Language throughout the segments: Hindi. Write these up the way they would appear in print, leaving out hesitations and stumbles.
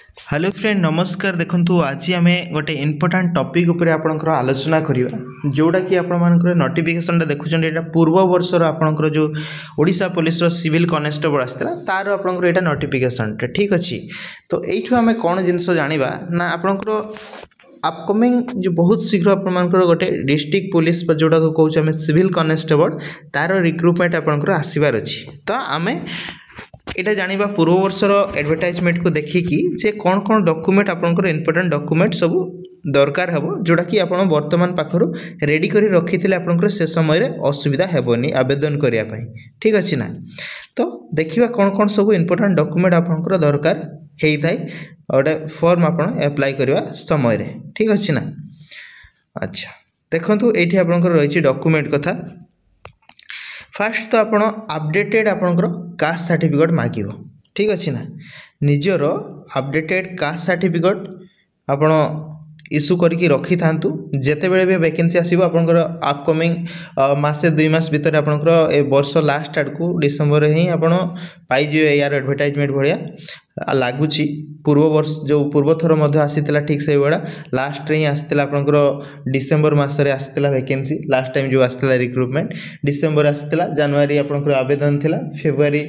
हेलो फ्रेंड नमस्कार। देखंतु आज आम गोटे इम्पोर्टाट टॉपिक उपर आपणकर आलोचना करवा जोटा कि आपंकर नोटिफिकेशन देखुं ये पूर्व वर्षर आपंकर जो ओडिशा पुलिस सिविल कनेस्टेबल आसाला तार आपंकर यहाँ नोटिफिकेशन ठीक अच्छी। तो यू आम कौन जिनस जाना ना आपंकर अपकमिंग जो बहुत शीघ्र आपंकर गोटे डिस्ट्रिक्ट पुलिस जोटा कौच आम सिविल कनेस्टेबल तार रिक्रुटमेंट आपंकर आसबार अच्छी। तो आम यहाँ जाना पूर्व वर्षर एडवर्टाइजमेंट को देखिकी जे कौन कौन डॉक्यूमेंट आपंकर इम्पोर्टेंट डॉक्यूमेंट सब दरकार हे जोटा कि आप वर्तमान पाखर रेडी कर रखी थे आपंकर से समय असुविधा हेबनी आवेदन करने ठीक अच्छे ना। तो देखिए कौन कौन सब इम्पोर्टेंट डॉक्यूमेंट आपंकर दरकार होता है गोटे फॉर्म आप अप्लाई करवा समय ठीक अच्छे ना। अच्छा देखो ये आपंकर रही डॉक्यूमेंट कथा। फास्ट तो आपण अपडेटेड आपणकर कास्ट सर्टिफिकेट मागिब ठीक अच्छे ना। निजर अपडेटेड कास्ट सर्टिफिकेट आपण इश्यू करके रखी था जिते बड़े भी वैकेंसी आसो आपंकर अपकमिंग मासे 2 मास भितर आपंकर ए वर्ष लास्ट आड़ को डिसेम्बर ही आपड़ पाइजे यार एडवर्टाइजमेंट भाया लगुच। पूर्व वर्ष जो पूर्व थर आसीला ठीक से भाया लास्ट ही आसाला आपंकर डिसेम्बर मसरे आसाला वैकेंसी लास्ट टाइम जो आसाला रिक्रुटमेंट डिसेम्बर आसाला जनवरी आपंकर आवेदन थिला फेब्रुआरी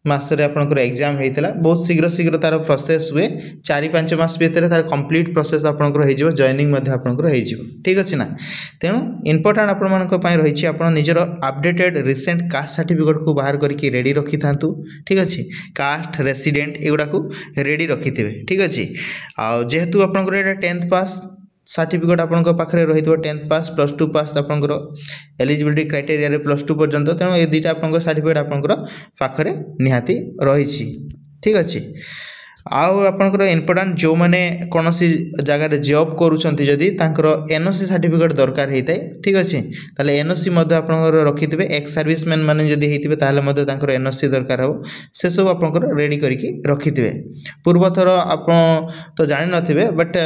मसरे आपंकर एग्जाम होता बहुत शीघ्र शीघ्र तार प्रोसेस हुए 4-5 मास भितर तार कंप्लीट प्रोसेस आपंकर हो जॉइनिंग आपंकर हो ठीक अच्छे ना। तेणु इम्पोर्टाट आपण रही आप निजर अपडेटेड रिसेंट कास्ट सर्टिफिकेट को बाहर करके रेडी रखी था ठीक अच्छे। कास्ट रेसिडेंट एगुड़ा को रेडी रखी थे ठीक अच्छे। जेहेतु आपंकर यहाँ 10th पास सर्टिफिकेट आपंक पाखे रही 10th पास +2 पास आपंकर एलिजिबिलिटी क्राइटेरिया +2 पर्यंत तेणु ये दुईटा आपंकर सर्टिफिकेट आपंकर पाखे निहाती रही ठीक अच्छे। आउ आपंकर इम्पोर्टाट जो मैंने कौन सी जगह जॉब करुँच जदि एनओसी सर्टिफिकेट दरकार होता है ठीक अच्छे ताले एनओसी आपंकर रखी थे। एक्स सर्विसमैन मैंने जदि होते एनओसी दरकार हो से सब आपंकर रेडी करके रखी थे। पूर्व थर आप तो जान थे बट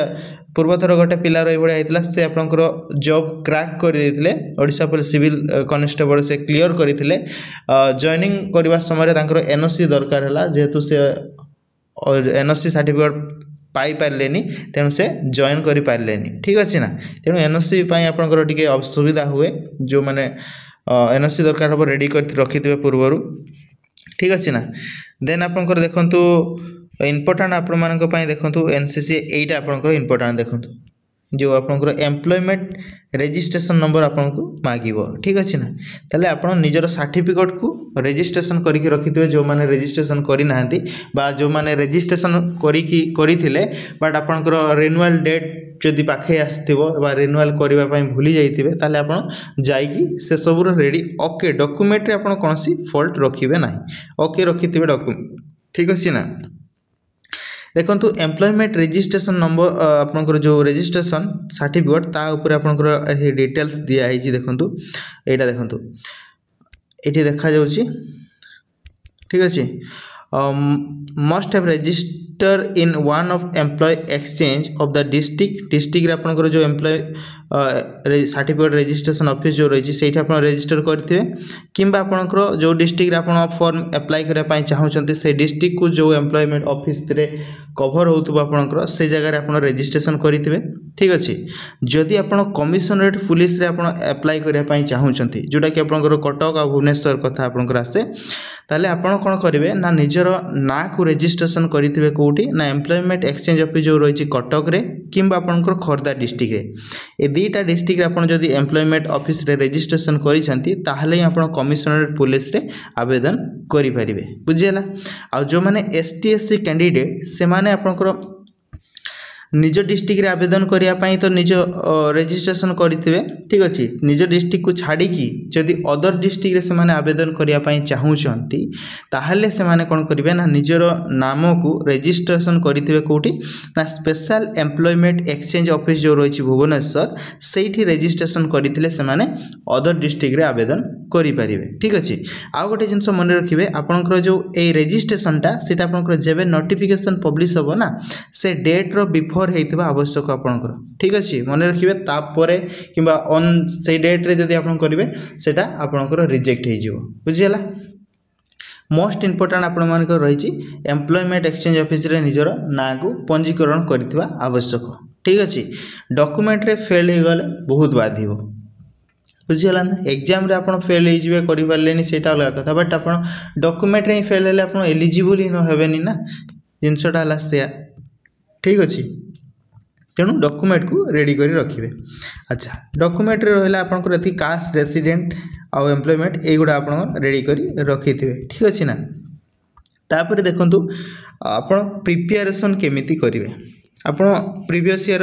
पूर्व थर गोटे पिला रही होता से आपंकर जॉब क्रैक करते ओडिशा पुलिस सिविल कनेस्टेबल से क्लियर करते जॉइनिंग करने समय एनओसी दरकार है जेहेतु से एनओसी सर्टिफिकेट पाई पारे तेणु से जॉइन कर पारे ठीक अच्छे ना। तेणु एनओसी आपंकर टी असुविधा हुए जो मैंने एनओसी दरकार हम रेडी कर रखी थे पूर्वर ठीक अच्छे ना। देन आपंकर देखंतु इम्पोर्टाट आपण देखो एनसीसी एटा आपंकर इम्पोर्टाट देखो जो आपंकर एम्प्लॉयमेंट रजिस्ट्रेशन नंबर आपको मागिब ठीक अच्छे ना। ताले आप निजर सर्टिफिकेट को रजिस्ट्रेशन करके रखी थे जो मैंने रजिस्ट्रेशन करना बा जो मैंने रजिस्ट्रेशन करते बट आपंकर रिन्यूअल डेट जदि पाखे आसो रिन्यूअल करने भूली जाइए ताले आप जाइकी से सब रेडी ओके डॉक्यूमेंट आप कौन सी फॉल्ट रखिए ना ओके रखी थे डॉक्यूमेंट ठीक अच्छे ना। देखो एम्प्लॉयमेंट रजिस्ट्रेशन नंबर आपंकर जो रजिस्ट्रेशन सर्टिफिकेट ता ऊपर आपंकर डिटेल्स दिखाई देखो यहाँ देखो ये देखा ठीक अच्छे। Must have register in one of employ exchange of the district आपंकर जो एम्प्लॉय सर्टिफिकेट रजिस्ट्रेशन ऑफिस जो रही है आप रजिस्टर करेंगे किंबा आपंकर जो डिस्ट्रिक्ट आप फॉर्म अप्लाई करने चाहते से डिस्ट्रिक्ट को जो एम्प्लॉयमेंट ऑफिस कभर होपंकर से जगह आप रजिस्ट्रेशन करेंगे ठीक अच्छे। जदि आप कमिशनरेट पुलिस रे आप अप्लाई करने चाहते जोटा कि आपंकर कटक और भुवनेश्वर कथा आपंकर आसे ताले आपण कौन करेंगे ना निजर ना को रजिस्ट्रेशन करेंगे कौटी ना एम्प्लॉयमेंट एक्सचेंज ऑफिस जो रही कटक रे किंबा आपंकर खोर्धा डिस्ट्रिक्ट ए दुईटा डिस्ट्रिक्ट आप जदि एम्प्लॉयमेंट ऑफिस रे रजिस्ट्रेशन करें आप कमिशनरेट पुलिस रे आवेदन करें बुझीगला। आ जो मैंने एसटी एससी कैंडिडेट से माने आपंकर निज डिस्ट्रिक्ट रे आवेदन करने तो निज रजिस्ट्रेशन करेंगे ठीक अच्छे। निज डिस्ट्रिक्ट को छाड़ी जदि अदर डिस्ट्रिक्ट से माने आवेदन करने चाहूँगी ताहले से माने कौन करेंगे ना निजर नाम को रजिस्ट्रेशन करेंगे कौटी ना स्पेशल एम्प्लॉयमेंट एक्सचेंज ऑफिस जो रही भुवनेश्वर से रजिस्ट्रेशन करते से माने अदर डिस्ट्रिक्ट रे आवेदन करें ठीक अच्छे। आउ गोटे जिनस मन रखिए आपंकर जो ये रजिस्ट्रेशनटा से जब नोटिफिकेशन पब्लिश हम ना से डेट रो बिफोर होता आवश्यक आपंकर ठीक अच्छे मन रखिए तापर कि ऑन से डेट रे जदि आप करेंगे सेटा आपंकर रिजेक्ट हो बुझीगला। मोस्ट इंपोर्टेंट आपण रही एम्प्लॉयमेंट एक्सचेंज ऑफिस रे निजर ना को पंजीकरण करथिबा आवश्यक। ठीक अच्छे डॉक्यूमेंट रे फेल हो गले बहुत बाधिब बुझीगला ना एग्जाम रे आपण फेल हो करें सेटा अलग कथा बट आप डॉक्यूमेंट रे फेल हेले आप एलिजिबल ही न हेबेनी ना जिनसटा है से ठीक अच्छे तेणु डॉक्यूमेंट को रेडी कर रखिए। अच्छा डॉक्यूमेंट रे रहला आपनकर एथि कास्ट रेसिडेंट आउ एम्प्लॉयमेंट एगुड़ा आप रेडी कर रखि थे ठीक अच्छे ना। तापर देखंतु आपण प्रिपेरेसन केमिति करिवे आपण प्रीवियस ईयर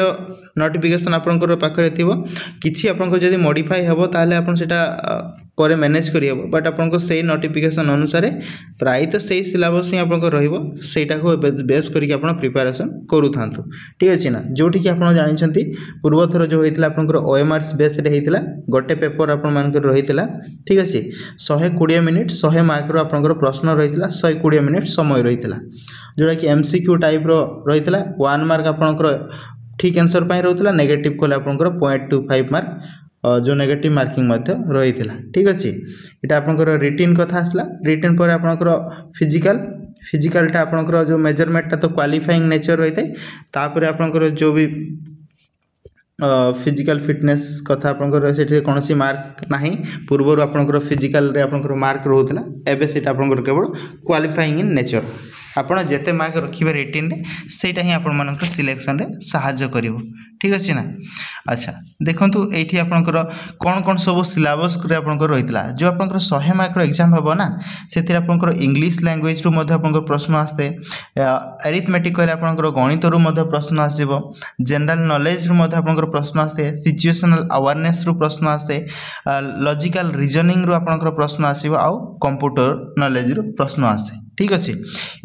नोटिफिकेशन आपनकर पाखरे थिबो किछि आपनको जदि मॉडिफाई हेबो ताले आपण सेटा पर मैनेज करियब बट आपनको सेही नोटिफिकेशन अनुसार प्राय तो सही सिलेबस ही आपनको रहिबो सेटा को बेस करके आपण प्रिपरेशन करू थांतु ठीक अछि ना। जोठी कि आपण जानि छथि पूर्व थर जो होइतिला आपनकर ओएमआरएस बेस रे हेतिला गोटे पेपर आपण मानकर रहितिला ठीक अछि 120 मिनिट 100 मार्क रो आपनकर प्रश्न रहितिला 120 मिनिट समय रहितिला जोटा कि एमसीक्यू टाइप रो रहितिला 1 मार्क आपनकर ठीक आंसर पाई रहउतिला नेगेटिव कोले आपनकर 0.25 मार्क जो नेगेटिव मार्किंग मध्य रही ठीक अच्छे यहाँ आपंकर रिटिन कथा आसला रिटिन पर आपंकर फिजिकालटा आपंकर जो मेजरमेंटा तो क्वालिफाइंग नेचर रही है तापर आपंकर जो भी फिजिकल फिटनेस कथा आपंकर से कौन सी मार्क ना पूर्वर आपंकर फिजिकाल आपंकर मार्क रोला एवं से आपंकर केवल क्वालिफाइंग इन नेचर आपड़ जिते मार्क रखिए रिटिन रे सेटा ही आपण मानकर सिलेक्शन रे सहायता करिवो ठीक अच्छे ना। अच्छा देखंतु एठी आपनकर कौन कौन सब सिलेबस रे आपनकर रहितला जो आपनकर 100 मार्क रो एग्जाम हबो ना सेतिर आपनकर इंग्लिश लैंग्वेज रो मध्ये आपनकर प्रश्न आस्ते अरिथमेटिक कहले आपनकर गणित रो मध्ये प्रश्न आसीबो जनरल नॉलेज रो मध्ये आपनकर प्रश्न आस्ते सिचुएशनल अवेयरनेस रो प्रश्न आस्ते लॉजिकल रीजनिंग रो आपनकर प्रश्न आसीबो आ कंप्यूटर नॉलेज रो प्रश्न आसे ठीक अच्छे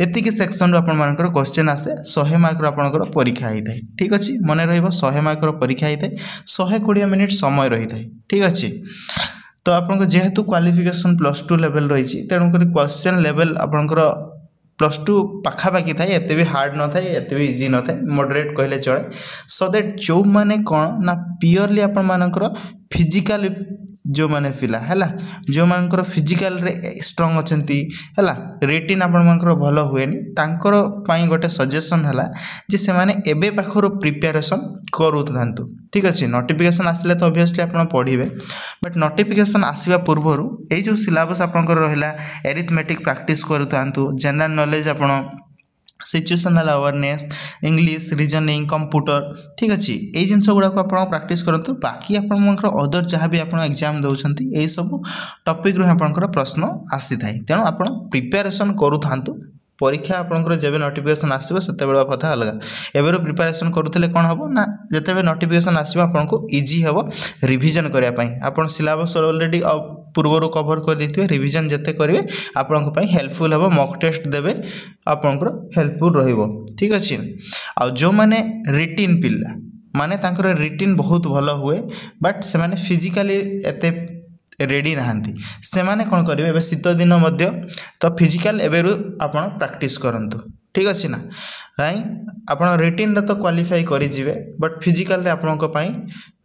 एतिक सेक्शन रो आपनकर क्वेश्चन आसे 100 मार्क रो आपनकर परीक्षा होता है ठीक अच्छे मन रहिबो 100 मार्क रो परीक्षा होता है 120 मिनिट समय रही है ठीक अच्छे। तो आपन जेहेतु क्वालिफिकेशन +2 लेवल रही तेणुक क्वेश्चन लेवल आपनकर +2 पाखापाखि थाए एते भी हार्ड न थाए एते भी इजी न थाए मॉडरेट कहले चले सो दैट जो माने कौन ना प्योरली आपन मानकर फिजिकल जो माने पिला हैला जो मानकर फिजिकल रे स्ट्रांग अछंती हैला रिटिन आपन मानकर भलो हुएनी तांकर पई गोटे सजेशन हैला जे से माने एबे पाखरो प्रिपरेशन करू थांतु ठीक अछि। नोटिफिकेशन आसले तो ऑब्वियसली आपन पढिबे बट नोटिफिकेशन आसीबा पूर्वरु ए जो सिलेबस आपनकर रहला अरिथमेटिक प्रैक्टिस करू थांतु जनरल नॉलेज आपन situational awareness English reasoning computer ठीक अच्छे ये जिनस गुड़ा को आप प्रैक्टिस करते बाकी आप अदर जहाँ भी आप एग्जाम दौरान यही सब टॉपिक रू आपंकर प्रश्न आसी थाए तेणु आप प्रिपेरेसन करू थांतु परीक्षा आपंकर जब नोटिफिकेशन आसो से कथा अलग एवं प्रिपेरेसन करुले कौन हम ना जिते नोटिफिकेशन आसो आपको इजी हम रिविजन करने आप सिलेबस ऑलरेडी पूर्वर कवर कर देते रिविजन जिते करेंगे आपण हेल्पफुल हम मॉक टेस्ट देवे आपंकर हेल्पफुल रहिबो ठीक अच्छे। आ जो माने रिटिन पिला माने तांकर रिटिन बहुत भल हुए बट से माने फिजिकली एते रेडी नहांती से माने कौन करेंगे एवं शीत दिन मध्य तो फिजिकल एवं आपड़ प्रैक्टिस करंतु ठीक अच्छे ना कहीं आप रिटिन तो क्वालिफाई करेंगे बट फिजिकल आपंक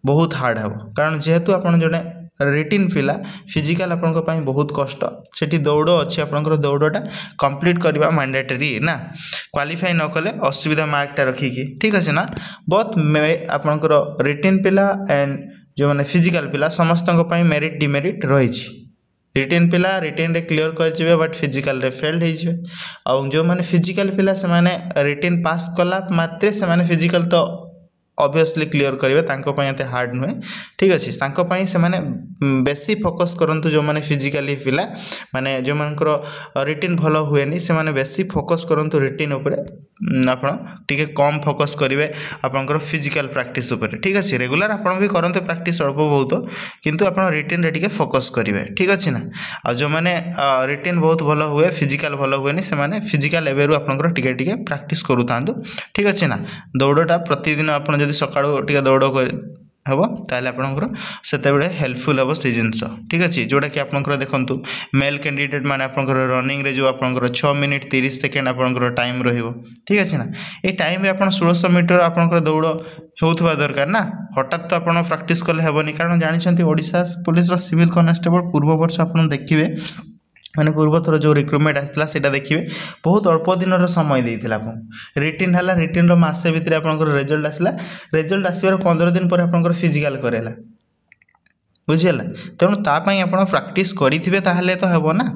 बहुत हार्ड हे कारण जेहेतु आप जड़े रिटिन पिला फिजिकल आपंक बहुत कष्ट सेठी दौड़ अच्छे आपंकर दौड़टा कंप्लीट करवा मैंडेटरी ना क्वालिफाई न कले असुविधा मार्कटा रखिकी ठीक अच्छे ना बहुत आपंकर रिटिन पिला एंड जो मैंने फिजिकल पिला समस्त मेरिट डिमेरिट रही रिटिन पिला रिटिन रे क्लियर कर बट फिजिकल रे फेल्ड हो जो मैंने फिजिकल पिला से माने रिटिन पास कला मात्रे से माने फिजिकल तो ऑब्वियसली क्लियर करेंगे एते हार्ड नुहे ठीक अच्छे से माने बेसी फोकस करंतु जो माने फिजिकली पिला माने जो मानकर रिटिन भल हुएनी से माने बेसी फोकस करंतु रिटिन उपरे आपण टिके कम फोकस करेंगे आपंकर फिजिकल प्रैक्टिस उपरे ठीक अच्छे रेगुलर आपण भी करंतु प्रैक्टिस अल्प बहुत किंतु आपण रिटिन रे टिके फोकस करेंगे ठीक अच्छे ना। आ जो माने रिटिन बहुत भल हुए फिजिकल भल हुएनी से माने फिजिकल एवेरु आपंकर टिके टिके प्रैक्टिस करू थांतु ठीक अच्छे ना। दौड़टा प्रतिदिन आपण जदि सकाळु टिके दौड़ हम ताले आपनकर सेतेबेले हेल्पफुल हम से जिनस ठीक अच्छे जोटा कि आपनकर देखंतु मेल कैंडिडेट माने आपनकर रनिंग रे जो आपनकर 6 मिनिट 30 सेकेंड आपनकर टाइम रहिबो ठीक अच्छे ना। ए टाइम रे आपन 1600 मीटर आपनकर दौड़ होउथबा दरकार ना हठात तो आपन प्रैक्टिस कले हेबनी कारण जानि छथि ओडिशा पुलिस रो सिविल कांस्टेबल पूर्व वर्ष आपन देखिबे माने पूर्व थर जो रिक्रुटमेंट आसाला से देखिए बहुत अल्प दिन समय देता आपको रिटिन है रिटिन मसे भितर आप रिजल्ट आसला रिजल्ट आसवर 15 दिन पर आप फिजिकाल कराला बुझीगला तेणु तापाई आप प्रैक्टिस करेंगे तो हेब ना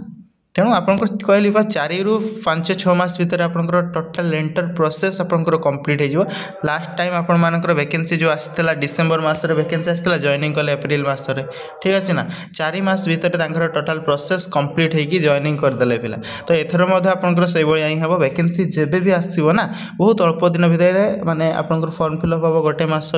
तेणु आप कहली 4 ରୁ 5-6 मास भितर आपंकर टोटाल एंटर प्रोसेस आपंकर कंप्लीट हो लास्ट टाइम आपर वैकेंसी जो आसाला डिसेम्बर मसरे वैकेंसी आसाला जॉइनिंग कले एप्रिल मसरे ठीक अच्छे ना 4 मास भितर टोटाल प्रोसेस कंप्लीट होगी जॉइनिंग करदे पिला तो एथर आपंकर से भाई ही हम वैकेंसी जेबे भी आसो ना बहुत अल्प दिन भितर माने आपंकर फॉर्म फिलअप हम गोटे मास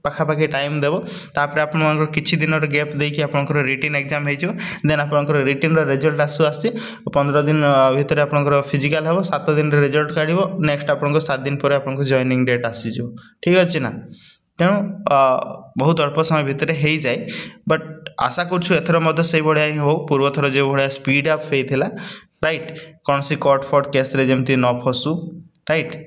पाखापाखि टाइम देव तापर आप किसी दिन गैप देकी आप रिटिन एग्जाम हो देन आप रिटिन रिजल्ट आसी 15 दिन भितर आप फिजिकाल हम 7 दिन रिजल्ट काढ़ नेक्स्ट आप 7 दिन पर आप जॉइनिंग डेट आसीज ठीक अच्छे ना तेणु बहुत अल्प समय भितर हो जाए बट आशा कर से भाया ही हो पूर्व थर जो भाया स्पीड अप होता राइट कौन सी कोर्ट फोर्ट केस जमी न फसू राइट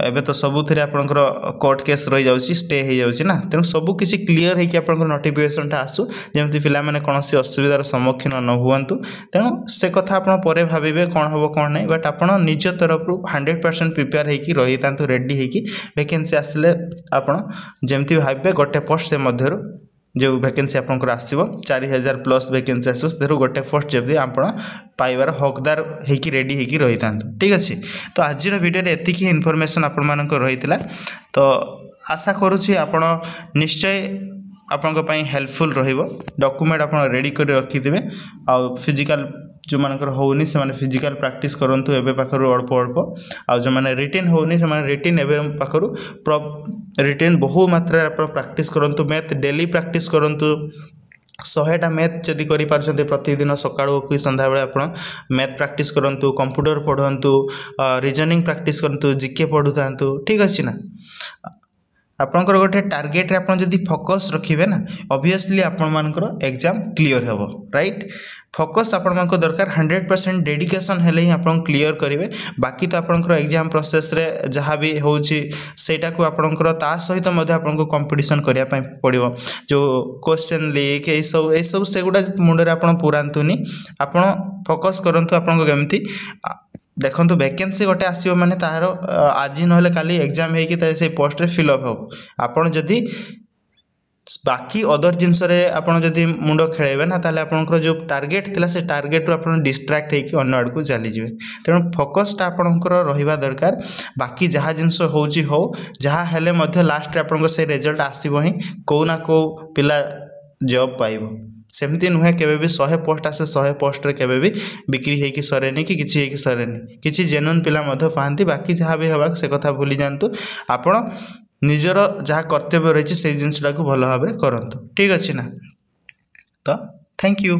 एबे तो सबुथ आपंकर कोर्ट केस रही जाऊँगी स्टे हो जाऊँगी ना तेणु सब किसी क्लीयर होकर नोटिफिकेशनटा आसू जमी पे कौन सी असुविधार सम्मुखीन न हुआ तेणु से कथा आप भावे कौन हम कौन नहीं बट आप निज तरफ 100% प्रिपेयर होकर रही था रेडी होगी वैकेंसी आसिले आपमती भावे गोटे पोस्ट से मध्य जो वैकेंसी आपंकर आसो 4000 प्लस वैकेंसी आसो से गोटे पोस्ट जब आप पाइबार हकदार होकर रेडी होकर रही था ठीक अच्छे तो आज वीडियो एतिकी इनफॉरमेशन आपण रही तो आशा करुँची आप निश्चय आपण हेल्पफुल डॉक्यूमेंट आप रेडी कर रखिथे आ फिजिकल जो मानकर होनी से फिजिकल प्रैक्टिस करंतु एबे पाखरु अल्प अल्प आ जो माने रिटेन होनी से माने रिटेन एबे पाखरु रिटेन बहु मात्रा आप प्रैक्टिस करंतु मैथ डेली प्रैक्टिस करंतु 100टा मैथ जदि करि पारछन्ते प्रतिदिन सकाळो कि संध्या बेले आपण मैथ प्रैक्टिस करंतु कंप्यूटर पढंतु रीजनिंग प्रैक्टिस करंतु जीके पढुतांतु ठीक अछि ना आपनकर गोटे टार्गेट रे आपण जदि फोकस रखिबे ना ऑब्वियसली आपण मानकर एग्जाम क्लियर हेबो राइट फोकस आपण मानक दरकार 100% डेडिकेशन हेले ही आपण क्लियर करेंगे बाकी तो आपंकर एग्जाम प्रोसेस रे जहाँ भी होची सेटा को आपंकर ता सहित मध्य आपको कंपटीशन करिया पई पड़िबो जो क्वेश्चन लीक ए सब से गुडा मुंडे आपण पुरांतुनी आपण फोकस करंतु आपन केमती देखो वैकेंसी गोटे आसो माने तार आज ना काली एग्जाम होगी से पोस्ट रे फिलअप हो आपन जदि बाकी अदर जिनस आपड़ जदि मुंड खेलेबे ना ताले आपनकर जो टार्गेट थिला से टार्गेट रू आपन डिस्ट्रैक्ट होकर अन्य आड़ को चली जाए तेणु फोकसटा आपनकर रहिबा दरकार बाकी जहाँ जिनस होची हो जहाँ हेले मध्य लास्ट रे आपनकर से रिजल्ट आसीबो ही को ना को पिला जॉब पाइबो सेमती नुहे केबे भी 100 पोस्ट आसे 100 पोस्ट रे केबे भी बिक्री हेकी सरेनी कि किछि हेकी सरेनी किछि जेन्युइन पिला मध्य पांती बाकी जहाँ भी हवा से कथा भूली जानतु आपण निजर जहाँ कर्तव्य रही से जिनटा को भल भाव में करंतु ठीक अच्छे ना तो थैंक यू।